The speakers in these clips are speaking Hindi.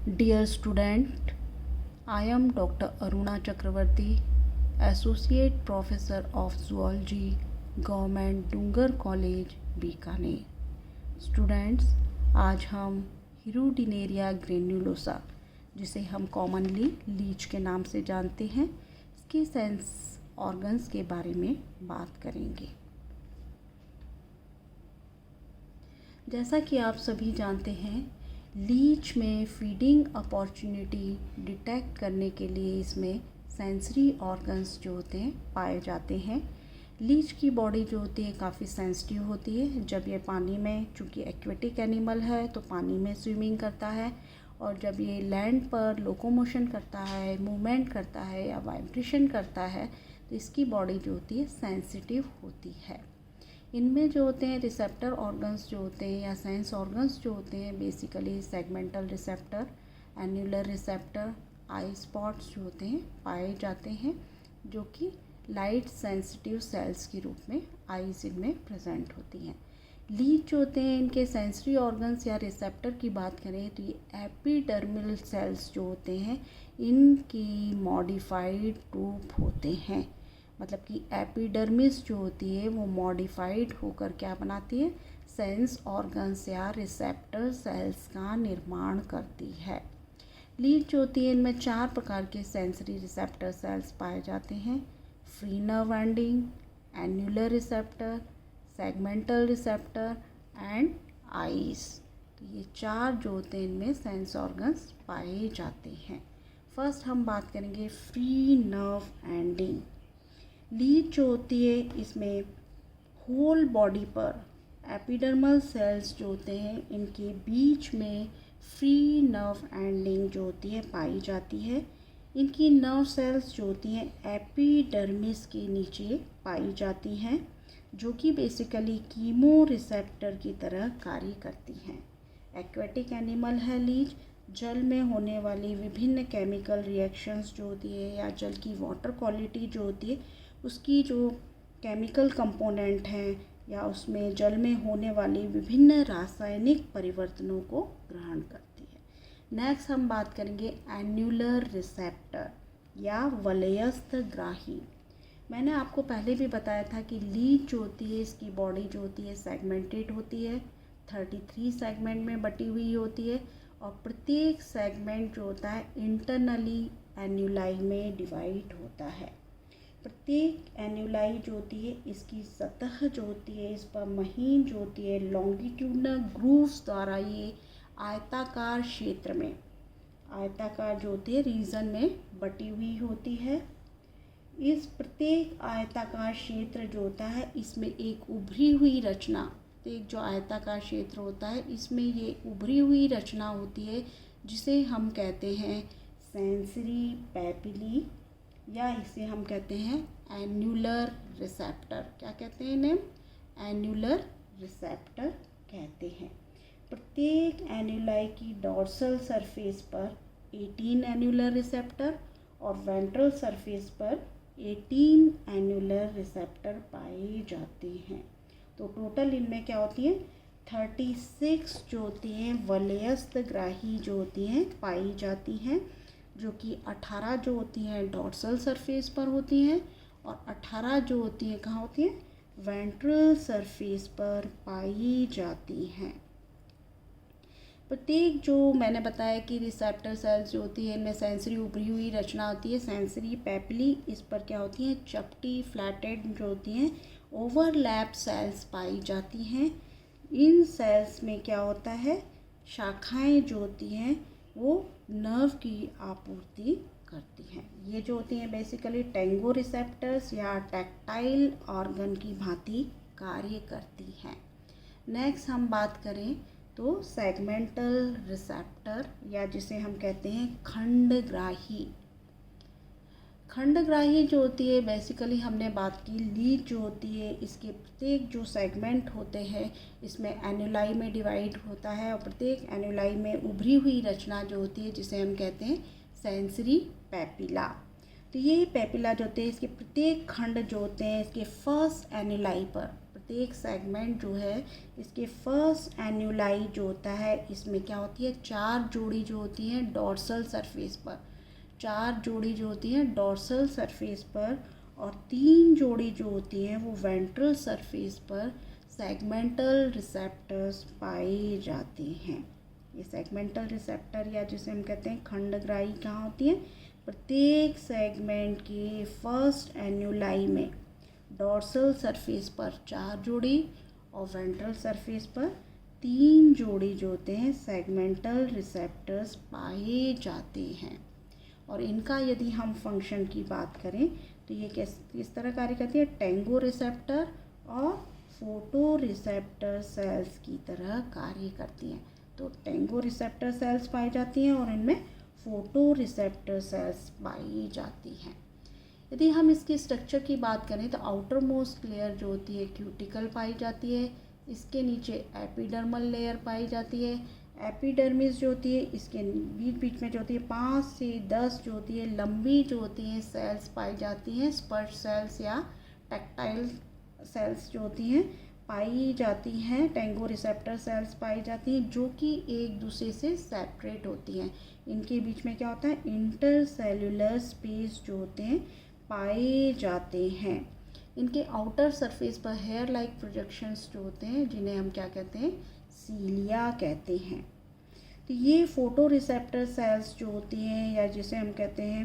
Dear student, I am Dr. Aruna Chakravarti, Associate Professor of Zoology, Government Dungar college Bikaner. Students, आज हम हिरुडिनेरिया ग्रेन्युलोसा, जिसे हम कॉमनली लीच के नाम से जानते हैं, इसके सेंस ऑर्गन्स के बारे में बात करेंगे। जैसा कि आप सभी जानते हैं, लीच में फीडिंग अपॉर्चुनिटी डिटेक्ट करने के लिए इसमें सेंसरी ऑर्गन्स जो होते हैं पाए जाते हैं। लीच की बॉडी जो होती है काफ़ी सेंसिटिव होती है। जब ये पानी में, चूँकि एक्वेटिक एनिमल है तो पानी में स्विमिंग करता है, और जब ये लैंड पर लोकोमोशन करता है, मूवमेंट करता है या वाइब्रेशन करता है, तो इसकी बॉडी जो होती है सेंसिटिव होती है। इनमें जो होते हैं रिसेप्टर ऑर्गन्स जो होते हैं या सेंस ऑर्गन्स जो होते हैं, basically segmental receptor, annular receptor, eye spots जो होते हैं पाए जाते हैं, जो कि लाइट सेंसिटिव सेल्स के रूप में आईज इनमें प्रेजेंट होती हैं। लीच जो होते हैं, इनके सेंसरी ऑर्गन्स या रिसेप्टर की बात करें तो ये एपिडर्मल सेल्स जो होते हैं, इनकी मॉडिफाइड रूप होते हैं। मतलब कि एपिडर्मिस जो होती है वो मॉडिफाइड होकर क्या बनाती है, सेंस ऑर्गन्स या रिसेप्टर सेल्स का निर्माण करती है। लीच जो होती है, इनमें 4 प्रकार के सेंसरी रिसेप्टर सेल्स पाए जाते हैं: free nerve ending, annular receptor, segmental receptor and eyes. तो ये 4 जो होते हैं इनमें सेंस ऑर्गन्स पाए जाते हैं। फर्स्ट हम बात करेंगे फ्री नर्व एंडिंग। लीच जो होती है, इसमें होल बॉडी पर एपिडर्मल सेल्स जो होते हैं, इनके बीच में फ्री नर्व एंडिंग जो होती है पाई जाती है। इनकी नर्व सेल्स जो होती हैं एपिडर्मिस के नीचे पाई जाती हैं, जो कि बेसिकली कीमो रिसेप्टर की तरह कार्य करती हैं। एक्वेटिक एनिमल है लीच। जल में होने वाली विभिन्न केमिकल रिएक्शंस जो होती है या जल की वाटर क्वालिटी जो होती है, उसकी जो केमिकल कंपोनेंट हैं या उसमें जल में होने वाली विभिन्न रासायनिक परिवर्तनों को ग्रहण करती है। नेक्स्ट हम बात करेंगे एन्युलर रिसेप्टर या वलयस्थ ग्राही। मैंने आपको पहले भी बताया था कि लीच जो होती है, इसकी बॉडी जो होती है सेगमेंटेड होती है, 33 सेगमेंट में बटी हुई होती है, और प्रत्येक सेगमेंट जो होता है इंटरनली एन्युलाई में डिवाइड होता है। प्रत्येक एन्युलाई जो होती है, इसकी सतह जो होती है, इस पर महीन जो होती है लॉन्गिट्यूडनल ग्रूव्स द्वारा ये आयताकार क्षेत्र में, आयताकार जो होती है रीजन में बटी हुई होती है। इस प्रत्येक आयताकार क्षेत्र जो होता है, इसमें एक उभरी हुई रचना, एक जो आयताकार क्षेत्र होता है इसमें ये उभरी हुई रचना होती है, जिसे हम कहते हैं सेंसरी पैपिली, या इसे हम कहते हैं एन्युलर रिसेप्टर। क्या कहते हैं इन्हें? एन्युलर रिसेप्टर कहते हैं। प्रत्येक एन्युलाई की डॉर्सल सरफेस पर 18 एन्युलर रिसेप्टर और वेंट्रल सरफेस पर 18 एन्युलर रिसेप्टर पाए जाते हैं। तो टोटल इनमें क्या होती है, 36 जो होती हैं वलयस्थ ग्राही जो होती हैं पाई जाती हैं, जो कि 18 जो होती हैं डॉर्सल सरफेस पर होती हैं और 18 जो होती हैं कहाँ होती हैं, वेंट्रल सरफेस पर पाई जाती हैं। प्रत्येक जो मैंने बताया कि रिसेप्टर सेल्स जो होती है, इनमें सेंसरी उभरी हुई रचना होती है, सेंसरी पैपिली, इस पर क्या होती हैं चपटी फ्लैटेड जो होती हैं ओवरलैप सेल्स पाई जाती हैं। इन सेल्स में क्या होता है, शाखाएं जो होती हैं वो नर्व की आपूर्ति करती हैं। ये जो होती हैं बेसिकली टेंगो रिसेप्टर्स या टैक्टाइल ऑर्गन की भांति कार्य करती हैं। नेक्स्ट हम बात करें तो सेगमेंटल रिसेप्टर, या जिसे हम कहते हैं खंडग्राही। खंडग्राही जो होती है, बेसिकली हमने बात की लीच जो होती है, इसके प्रत्येक जो सेगमेंट होते हैं इसमें एन्युलाई में डिवाइड होता है, और प्रत्येक एन्युलाई में उभरी हुई रचना जो होती है जिसे हम कहते हैं सेंसरी पैपिला। तो ये पैपिला जो होते हैं, इसके प्रत्येक खंड जो होते हैं, इसके फर्स्ट एन्युलाई पर प्रत्येक सेगमेंट जो है इसके फर्स्ट एन्यूलाई जो होता है इसमें क्या होती है, 4 जोड़ी जो होती हैं डॉर्सल सरफेस पर, 4 जोड़ी जो होती हैं डॉर्सल सरफेस पर, और 3 जोड़ी जो होती हैं वो वेंट्रल सरफेस पर सेगमेंटल रिसेप्टर्स पाए जाते हैं। ये सेगमेंटल रिसेप्टर या जिसे हम कहते हैं खंडग्राही कहाँ होती है, प्रत्येक सेगमेंट के फर्स्ट एन्यूलाई में डॉर्सल सरफेस पर 4 जोड़ी और वेंट्रल सरफेस पर 3 जोड़ी जो होते हैं सेगमेंटल रिसेप्टर्स पाए जाते हैं। और इनका यदि हम फंक्शन की बात करें तो ये किस तरह कार्य करती है, टेंगो रिसेप्टर और फोटो रिसेप्टर सेल्स की तरह कार्य करती हैं। तो टेंगो रिसेप्टर सेल्स पाई जाती हैं और इनमें फोटो रिसेप्टर सेल्स पाई जाती हैं। यदि हम इसके स्ट्रक्चर की बात करें तो आउटर मोस्ट लेयर जो होती है क्यूटिकल पाई जाती है, इसके नीचे एपिडर्मल लेयर पाई जाती है। एपिडर्मिस जो होती है इसके बीच बीच में जो होती है 5 से 10 जो होती है लंबी जो होती हैं सेल्स पाई जाती हैं, स्पर्श सेल्स या टैक्टाइल सेल्स जो होती हैं पाई जाती हैं, टेंगो रिसेप्टर सेल्स पाई जाती हैं जो कि एक दूसरे से सेपरेट होती हैं। इनके बीच में क्या होता है, इंटरसेल्युलर स्पेस जो होते हैं पाए जाते हैं। इनके आउटर सरफेस पर हेयर लाइक प्रोजेक्शंस जो होते हैं जिन्हें हम क्या कहते हैं, सीलिया कहते हैं। तो ये फोटो रिसेप्टर सेल्स जो होती हैं या जिसे हम कहते हैं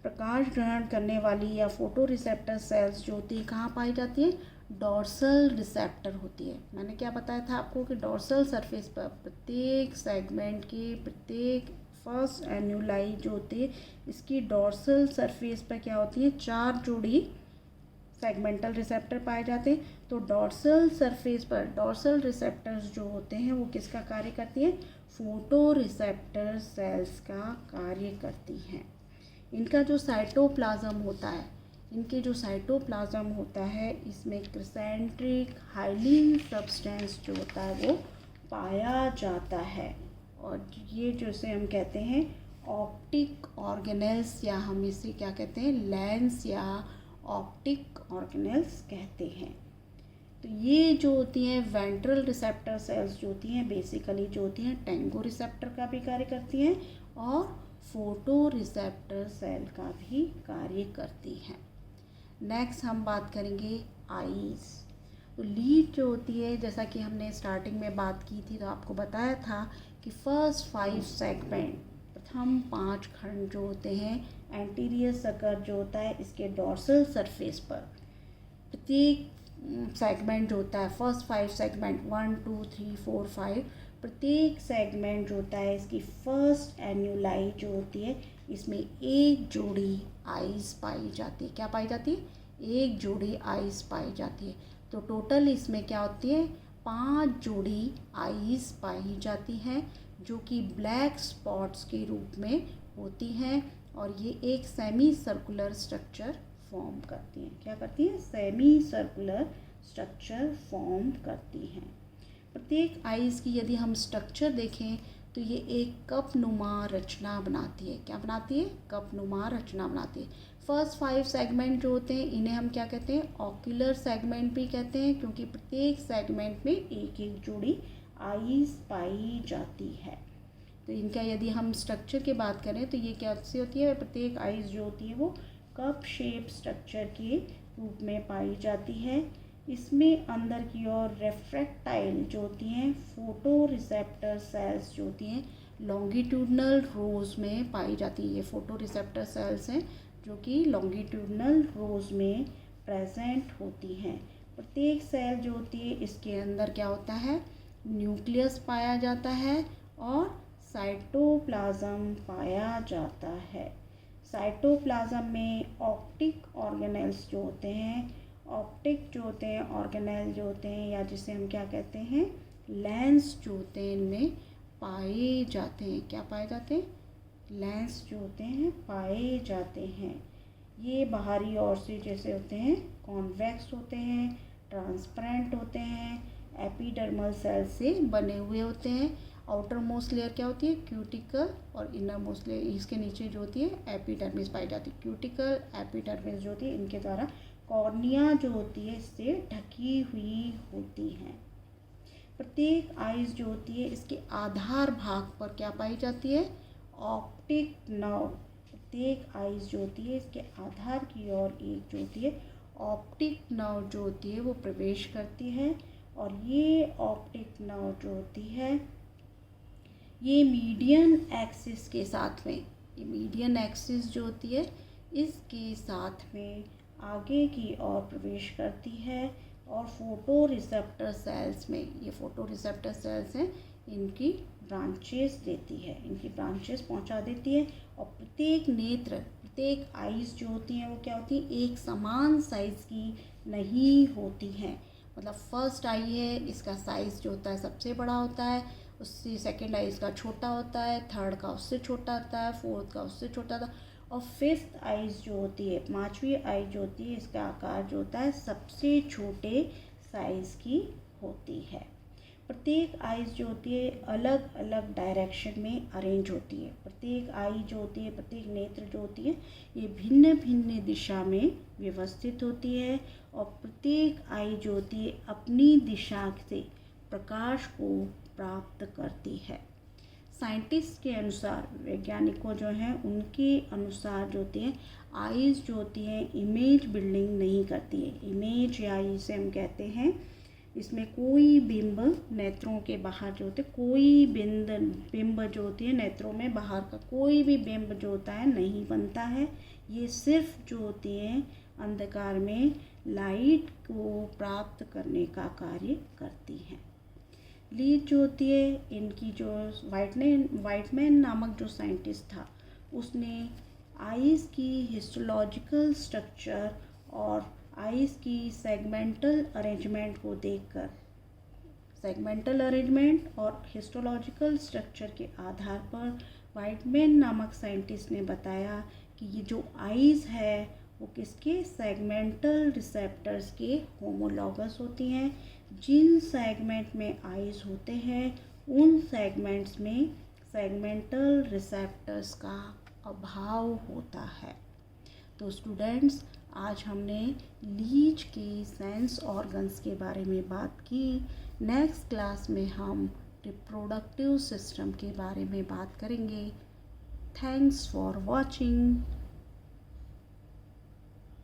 प्रकाश ग्रहण करने वाली या फोटो रिसेप्टर सेल्स जो होती है कहाँ पाई जाती है, डॉर्सल रिसेप्टर होती है। मैंने क्या बताया था आपको कि डॉर्सल सरफेस पर प्रत्येक सेगमेंट के प्रत्येक फर्स्ट एन्यूलाई जो होती है इसकी डॉर्सल सरफेस पर क्या होती है, 4 जोड़ी सेगमेंटल रिसेप्टर पाए जाते हैं। तो डॉर्सल सरफेस पर डॉर्सल रिसेप्टर्स जो होते हैं वो किसका कार्य करती हैं, फोटो रिसेप्टर सेल्स का कार्य करती हैं। इनका जो साइटोप्लाज्म होता है, इनके जो साइटोप्लाज्म होता है इसमें क्रिसेंट्रिक हाइलिन सब्सटेंस जो होता है वो पाया जाता है। और ये जैसे हम कहते हैं ऑप्टिक ऑर्गेनेल्स या हम इसे क्या कहते हैं, लेंस या ऑप्टिक ऑर्गेनेल्स कहते हैं। तो ये जो होती हैं वेंट्रल रिसेप्टर सेल्स जो होती हैं बेसिकली जो होती हैं टेंगो रिसेप्टर का भी कार्य करती हैं और फोटो रिसेप्टर सेल का भी कार्य करती हैं। नेक्स्ट हम बात करेंगे आईज। तो लीड जो होती है, जैसा कि हमने स्टार्टिंग में बात की थी तो आपको बताया था कि फर्स्ट 5 सेगमेंट, प्रथम 5 खंड जो होते हैं एंटीरियर सर्कल जो होता है इसके डॉर्सल सरफेस पर प्रत्येक सेगमेंट जो होता है फर्स्ट 5 सेगमेंट 1 2 3 4 5 प्रत्येक सेगमेंट जो होता है इसकी फर्स्ट एन्यूलाई जो होती है इसमें एक जोड़ी आइज़ पाई जाती है। क्या पाई जाती है, एक जोड़ी आइज़ पाई जाती है। तो टोटल इसमें क्या होती है, 5 जोड़ी आइज़ पाई जाती हैं जो कि ब्लैक स्पॉट्स के रूप में होती हैं और ये एक सेमी सर्कुलर स्ट्रक्चर फॉर्म करती हैं। क्या करती हैं, सेमी सर्कुलर स्ट्रक्चर फॉर्म करती हैं। प्रत्येक आइज़ की यदि हम स्ट्रक्चर देखें तो ये एक कप नुमा रचना बनाती है। क्या बनाती है, कप नुमा रचना बनाती है। फर्स्ट 5 सेगमेंट जो होते हैं इन्हें हम क्या कहते हैं, ऑक्यूलर सेगमेंट भी कहते हैं क्योंकि प्रत्येक सेगमेंट में एक एक जोड़ी आइज़ पाई जाती है। तो इनका यदि हम स्ट्रक्चर की बात करें तो ये कैसे होती है, प्रत्येक आइज़ जो होती है वो कप शेप स्ट्रक्चर के रूप में पाई जाती है। इसमें अंदर की ओर रेफ्रेक्टाइल जो होती हैं फोटो रिसेप्टर सेल्स जो होती हैं लॉन्गिट्यूडनल रोज में पाई जाती है। ये फोटो रिसेप्टर सेल्स हैं जो कि लॉन्गिट्यूडनल रोज में प्रेजेंट होती हैं। प्रत्येक सेल जो होती है इसके अंदर क्या होता है, न्यूक्लियस पाया जाता है और साइटोप्लाज्म पाया जाता है। साइटोप्लाज्म में ऑप्टिक ऑर्गेनेल्स जो होते हैं, ऑप्टिक जो होते हैं ऑर्गेनेल जो होते हैं या जिसे हम क्या कहते हैं, लेंस जो होते हैं इनमें पाए जाते हैं। क्या पाए जाते हैं, लेंस जो होते हैं पाए जाते हैं। ये बाहरी ओर से जैसे होते हैं कॉन्वेक्स होते हैं, ट्रांसपेरेंट होते हैं, एपिडर्मल सेल से बने हुए होते हैं। आउटर मोस्ट लेयर क्या होती है, क्यूटिकल, और इनर मोस्ट लेयर इसके नीचे जो होती है एपिडर्मिस पाई जाती है। क्यूटिकल एपिडर्मिस जो होती है इनके द्वारा कॉर्निया जो होती है इससे ढकी हुई होती हैं। प्रत्येक आइज जो होती है इसके आधार भाग पर क्या पाई जाती है? Optic nerve. प्रत्येक आइज जो होती है इसके आधार की ओर एक जो होती है ऑप्टिक नर्व जो होती है वो प्रवेश करती है, और ये ऑप्टिक नर्व जो होती है ये मीडियन एक्सिस के साथ में, ये मीडियन एक्सिस जो होती है इसके साथ में आगे की ओर प्रवेश करती है, और फोटो रिसेप्टर सेल्स में, ये फोटो रिसेप्टर सेल्स हैं, इनकी ब्रांचेस देती है, इनकी ब्रांचेस पहुंचा देती है। और प्रत्येक नेत्र, प्रत्येक आइज जो होती हैं वो क्या होती है? एक समान साइज़ की नहीं होती हैं। मतलब फर्स्ट आई है इसका साइज़ जो होता है सबसे बड़ा होता है, उससे सेकेंड आई इसका छोटा होता है, थर्ड का उससे छोटा होता है, फोर्थ का उससे छोटा होता है, और फिफ्थ आइज जो होती है, पांचवी आई जो होती है, इसका आकार जो होता है सबसे छोटे साइज़ की होती है। प्रत्येक आइज जो होती है अलग अलग डायरेक्शन में अरेंज होती है। प्रत्येक आई जो होती है, प्रत्येक नेत्र जो होती है ये भिन्न भिन्न दिशा में व्यवस्थित होती है, और प्रत्येक आई जो होती है अपनी दिशा से प्रकाश को प्राप्त करती है। साइंटिस्ट के अनुसार, वैज्ञानिकों जो हैं उनके अनुसार जो होती है आइज जो होती है इमेज बिल्डिंग नहीं करती है। इमेज या इसे हम कहते हैं, इसमें कोई बिंब नेत्रों के बाहर जो होते, कोई बिंब जो होती है नेत्रों में बाहर का कोई भी बिंब जो होता है नहीं बनता है। ये सिर्फ जो होती है अंधकार में लाइट को प्राप्त करने का कार्य करती हैं। लीच जो होती है, इनकी जो वाइटमैन नामक जो साइंटिस्ट था उसने आइज़ की हिस्टोलॉजिकल स्ट्रक्चर और आइज़ की सेगमेंटल अरेंजमेंट को देखकर, सेगमेंटल अरेंजमेंट और हिस्टोलॉजिकल स्ट्रक्चर के आधार पर वाइटमैन नामक साइंटिस्ट ने बताया कि ये जो आइज़ है वो किसके? सेगमेंटल रिसेप्टर्स के होमोलॉगस होती हैं। जिन सेगमेंट में आइज़ होते हैं उन सेगमेंट्स में सेगमेंटल रिसेप्टर्स का अभाव होता है। तो स्टूडेंट्स, आज हमने लीच की सेंस ऑर्गन्स के बारे में बात की। नेक्स्ट क्लास में हम रिप्रोडक्टिव सिस्टम के बारे में बात करेंगे। Thanks for watching.